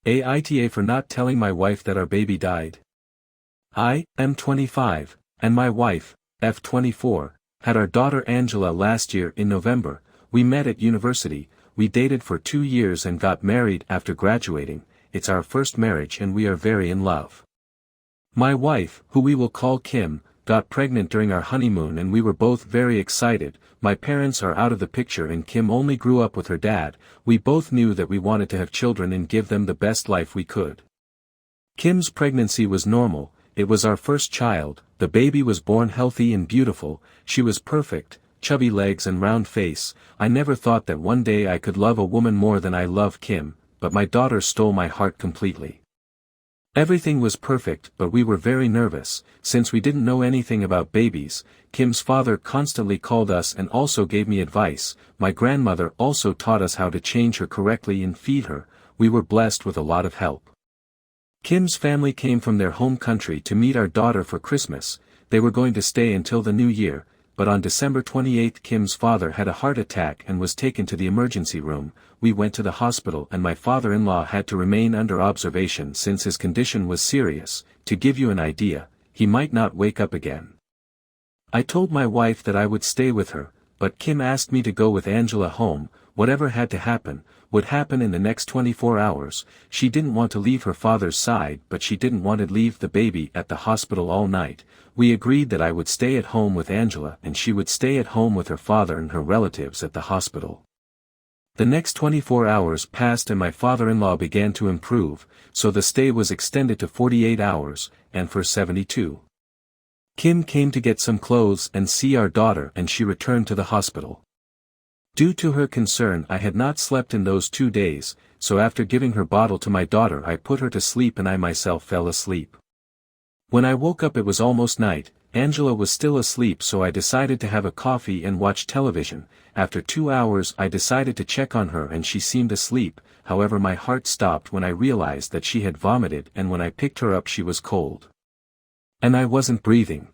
AITA for not telling my wife that our baby died. I am 25, and my wife, F24, had our daughter Angela last year in November. We met at university, we dated for 2 years and got married after graduating. It's our first marriage and we are very in love. My wife, who we will call Kim, got pregnant during our honeymoon and we were both very excited. My parents are out of the picture and Kim only grew up with her dad. We both knew that we wanted to have children and give them the best life we could. Kim's pregnancy was normal, it was our first child, the baby was born healthy and beautiful, she was perfect, chubby legs and round face. I never thought that one day I could love a woman more than I love Kim, but my daughter stole my heart completely. Everything was perfect but we were very nervous, since we didn't know anything about babies. Kim's father constantly called us and also gave me advice. My grandmother also taught us how to change her correctly and feed her. We were blessed with a lot of help. Kim's family came from their home country to meet our daughter for Christmas. They were going to stay until the new year, but on December 28 Kim's father had a heart attack and was taken to the emergency room. We went to the hospital and my father-in-law had to remain under observation since his condition was serious. To give you an idea, he might not wake up again. I told my wife that I would stay with her, but Kim asked me to go with Angela home. Whatever had to happen, would happen in the next 24 hours. She didn't want to leave her father's side but she didn't want to leave the baby at the hospital all night. We agreed that I would stay at home with Angela and she would stay at home with her father and her relatives at the hospital. The next 24 hours passed and my father-in-law began to improve, so the stay was extended to 48 hours, and for 72. Kim came to get some clothes and see our daughter and she returned to the hospital. Due to her concern I had not slept in those 2 days, so after giving her bottle to my daughter I put her to sleep and I myself fell asleep. When I woke up it was almost night. Angela was still asleep so I decided to have a coffee and watch television. After 2 hours I decided to check on her and she seemed asleep. However, my heart stopped when I realized that she had vomited and when I picked her up she was cold. And I wasn't breathing.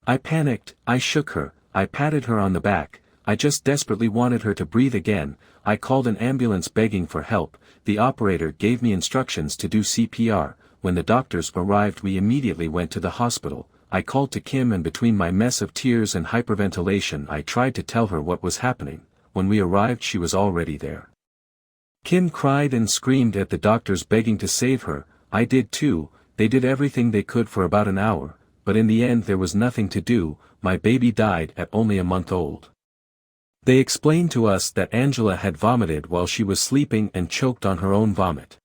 I panicked, I shook her, I patted her on the back, I just desperately wanted her to breathe again. I called an ambulance begging for help. The operator gave me instructions to do CPR. When the doctors arrived we immediately went to the hospital. I called to Kim and between my mess of tears and hyperventilation I tried to tell her what was happening. When we arrived she was already there. Kim cried and screamed at the doctors begging to save her. I did too. They did everything they could for about an hour, but in the end there was nothing to do. My baby died at only a month old. They explained to us that Angela had vomited while she was sleeping and choked on her own vomit.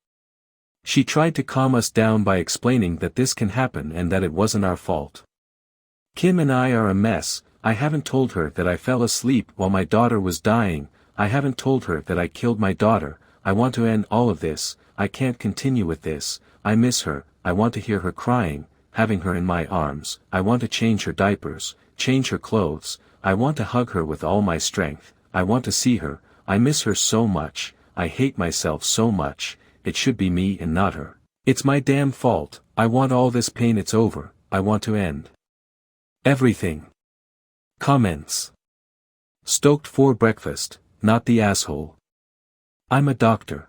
She tried to calm us down by explaining that this can happen and that it wasn't our fault. Kim and I are a mess. I haven't told her that I fell asleep while my daughter was dying. I haven't told her that I killed my daughter. I want to end all of this. I can't continue with this. I miss her. I want to hear her crying, having her in my arms. I want to change her diapers, change her clothes. I want to hug her with all my strength. I want to see her. I miss her so much. I hate myself so much. It should be me and not her. It's my damn fault. I want all this pain. It's over. I want to end everything. Comments. Stoked for breakfast, not the asshole. I'm a doctor.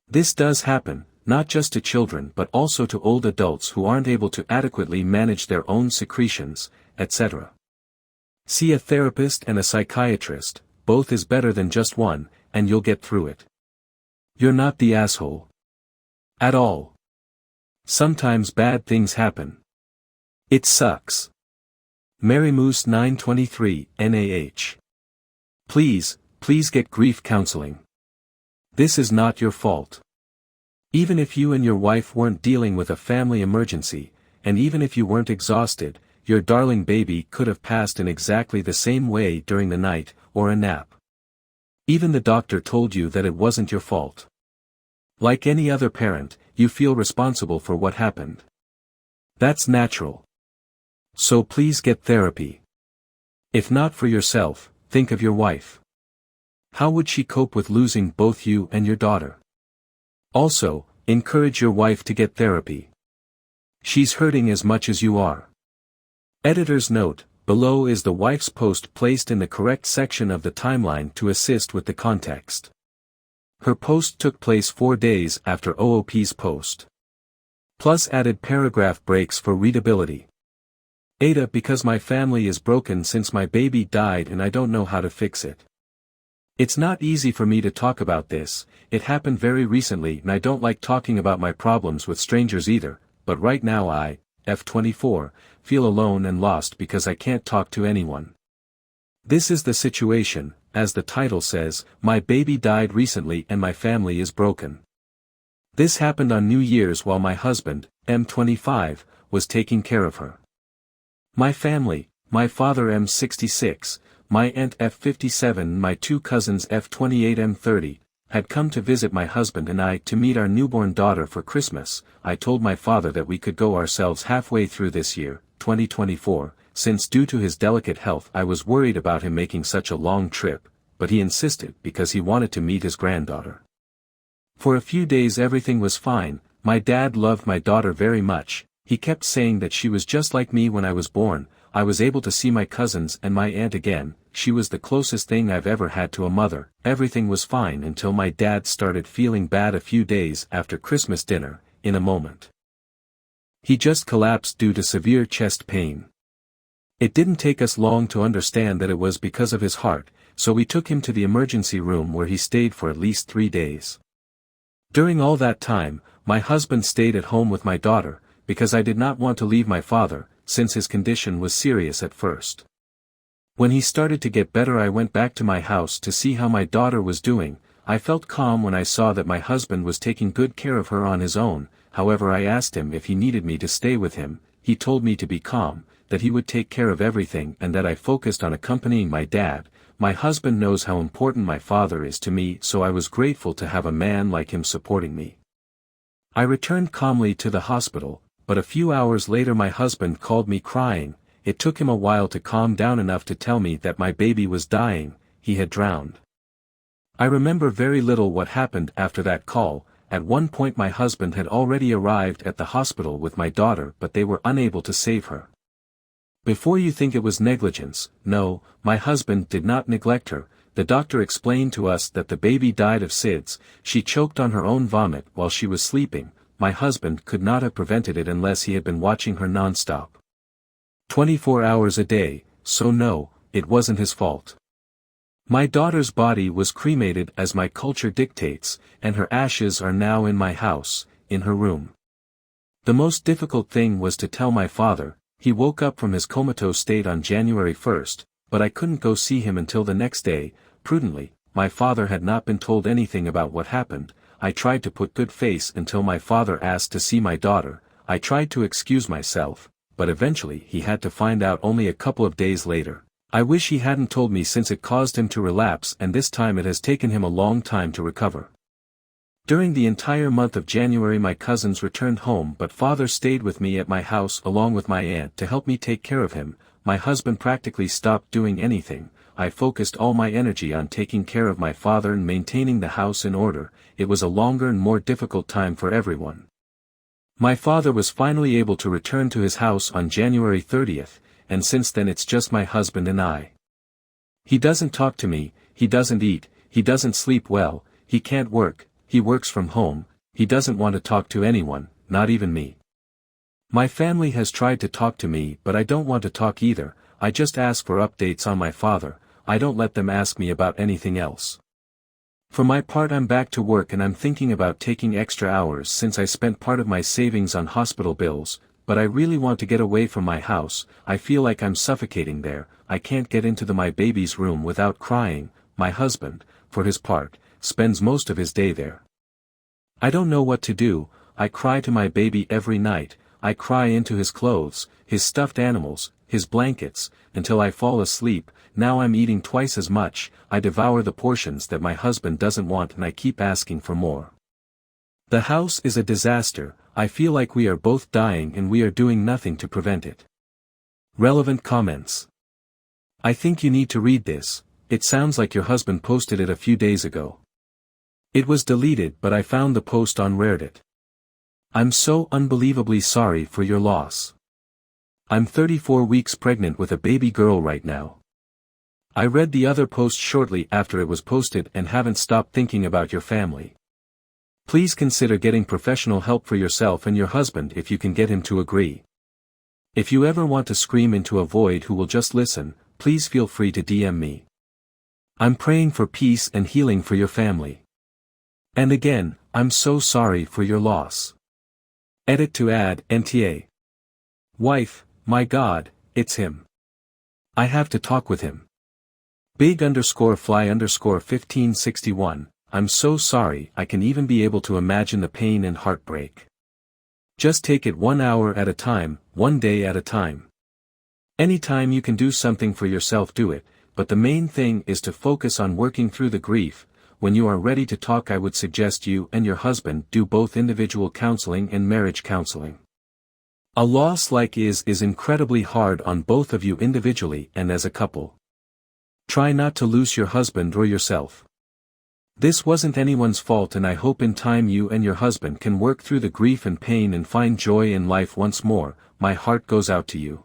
This does happen, not just to children but also to old adults who aren't able to adequately manage their own secretions, etc. See a therapist and a psychiatrist, both is better than just one, and you'll get through it. You're not the asshole. At all. Sometimes bad things happen. It sucks. Mary Moose 923, NAH. Please get grief counseling. This is not your fault. Even if you and your wife weren't dealing with a family emergency, and even if you weren't exhausted, your darling baby could have passed in exactly the same way during the night, or a nap. Even the doctor told you that it wasn't your fault. Like any other parent, you feel responsible for what happened. That's natural. So please get therapy. If not for yourself, think of your wife. How would she cope with losing both you and your daughter? Also, encourage your wife to get therapy. She's hurting as much as you are. Editor's note: below is the wife's post placed in the correct section of the timeline to assist with the context. Her post took place 4 days after OOP's post. Plus added paragraph breaks for readability. AITA, because my family is broken since my baby died and I don't know how to fix it. It's not easy for me to talk about this. It happened very recently and I don't like talking about my problems with strangers either, but right now I, F24, feel alone and lost because I can't talk to anyone. This is the situation, as the title says, my baby died recently and my family is broken. This happened on New Year's while my husband, M25, was taking care of her. My family, my father M66, my aunt F57 and my 2 cousins F28 M30, had come to visit my husband and I to meet our newborn daughter for Christmas. I told my father that we could go ourselves halfway through this year, 2024, since due to his delicate health I was worried about him making such a long trip, but he insisted because he wanted to meet his granddaughter. For a few days everything was fine. My dad loved my daughter very much. He kept saying that she was just like me when I was born. I was able to see my cousins and my aunt again. She was the closest thing I've ever had to a mother. Everything was fine until my dad started feeling bad a few days after Christmas dinner, in a moment. He just collapsed due to severe chest pain. It didn't take us long to understand that it was because of his heart, so we took him to the emergency room where he stayed for at least 3 days. During all that time, my husband stayed at home with my daughter, because I did not want to leave my father, since his condition was serious at first. When he started to get better I went back to my house to see how my daughter was doing. I felt calm when I saw that my husband was taking good care of her on his own. However, I asked him if he needed me to stay with him. He told me to be calm, that he would take care of everything and that I focused on accompanying my dad. My husband knows how important my father is to me, so I was grateful to have a man like him supporting me. I returned calmly to the hospital, but a few hours later my husband called me crying. It took him a while to calm down enough to tell me that my baby was dying. He had drowned. I remember very little what happened after that call. At one point my husband had already arrived at the hospital with my daughter, but they were unable to save her. Before you think it was negligence, no, my husband did not neglect her. The doctor explained to us that the baby died of SIDS. She choked on her own vomit while she was sleeping. My husband could not have prevented it unless he had been watching her non-stop. 24 hours a day, so no, it wasn't his fault. My daughter's body was cremated as my culture dictates, and her ashes are now in my house, in her room. The most difficult thing was to tell my father. He woke up from his comatose state on January 1st, but I couldn't go see him until the next day. Prudently, my father had not been told anything about what happened. I tried to put good face until my father asked to see my daughter. I tried to excuse myself, but eventually he had to find out only a couple of days later. I wish he hadn't told me since it caused him to relapse, and this time it has taken him a long time to recover. During the entire month of January my cousins returned home, but father stayed with me at my house along with my aunt to help me take care of him. My husband practically stopped doing anything. I focused all my energy on taking care of my father and maintaining the house in order. It was a longer and more difficult time for everyone. My father was finally able to return to his house on January 30th, and since then it's just my husband and I. He doesn't talk to me, he doesn't eat, he doesn't sleep well, he can't work. He works from home. He doesn't want to talk to anyone, not even me. My family has tried to talk to me, but I don't want to talk either. I just ask for updates on my father. I don't let them ask me about anything else. For my part I'm back to work and I'm thinking about taking extra hours since I spent part of my savings on hospital bills, but I really want to get away from my house. I feel like I'm suffocating there. I can't get into my baby's room without crying. My husband, for his part, spends most of his day there. I don't know what to do. I cry to my baby every night. I cry into his clothes, his stuffed animals, his blankets, until I fall asleep. Now I'm eating twice as much. I devour the portions that my husband doesn't want and I keep asking for more. The house is a disaster. I feel like we are both dying and we are doing nothing to prevent it. Relevant comments. I think you need to read this. It sounds like your husband posted it a few days ago. It was deleted, but I found the post on Reddit. I'm so unbelievably sorry for your loss. I'm 34 weeks pregnant with a baby girl right now. I read the other post shortly after it was posted and haven't stopped thinking about your family. Please consider getting professional help for yourself and your husband if you can get him to agree. If you ever want to scream into a void who will just listen, please feel free to DM me. I'm praying for peace and healing for your family. And again, I'm so sorry for your loss. Edit to add, NTA. Wife, my God, it's him. I have to talk with him. Big_fly_1561, I'm so sorry I can even be able to imagine the pain and heartbreak. Just take it 1 hour at a time, 1 day at a time. Anytime you can do something for yourself, do it, but the main thing is to focus on working through the grief. When you are ready to talk, I would suggest you and your husband do both individual counseling and marriage counseling. A loss like is incredibly hard on both of you individually and as a couple. Try not to lose your husband or yourself. This wasn't anyone's fault, and I hope in time you and your husband can work through the grief and pain and find joy in life once more. My heart goes out to you.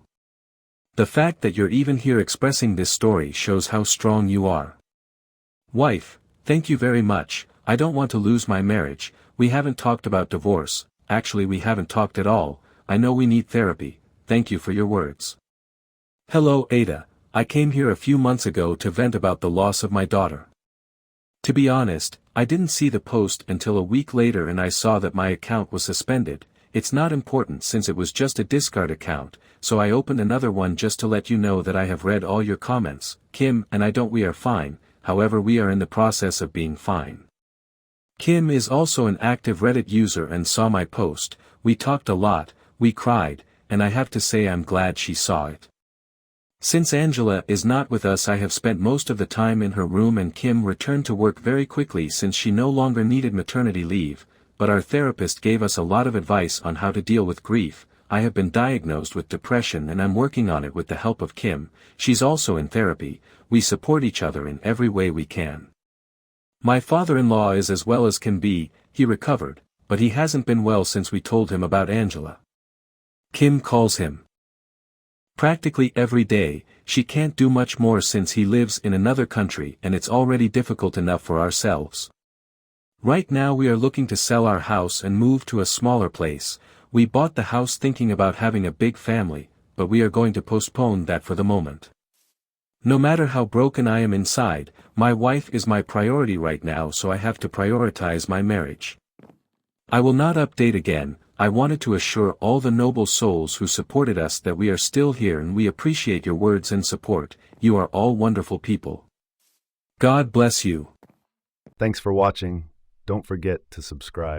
The fact that you're even here expressing this story shows how strong you are. Wife, thank you very much. I don't want to lose my marriage. We haven't talked about divorce, actually we haven't talked at all. I know we need therapy. Thank you for your words. Hello AITA, I came here a few months ago to vent about the loss of my daughter. To be honest, I didn't see the post until a week later and I saw that my account was suspended. It's not important since it was just a discard account, so I opened another one just to let you know that I have read all your comments. Kim and I don't, we are fine, however we are in the process of being fine. Kim is also an active Reddit user and saw my post. We talked a lot, we cried, and I have to say I'm glad she saw it. Since Angela is not with us, I have spent most of the time in her room, and Kim returned to work very quickly since she no longer needed maternity leave, but our therapist gave us a lot of advice on how to deal with grief. I have been diagnosed with depression and I'm working on it with the help of Kim. She's also in therapy. We support each other in every way we can. My father-in-law is as well as can be. He recovered, but he hasn't been well since we told him about Angela. Kim calls him practically every day. She can't do much more since he lives in another country and it's already difficult enough for ourselves. Right now we are looking to sell our house and move to a smaller place. We bought the house thinking about having a big family, but we are going to postpone that for the moment. No matter how broken I am inside, my wife is my priority right now, so I have to prioritize my marriage. I will not update again. I wanted to assure all the noble souls who supported us that we are still here and we appreciate your words and support. You are all wonderful people. God bless you. Thanks for watching. Don't forget to subscribe.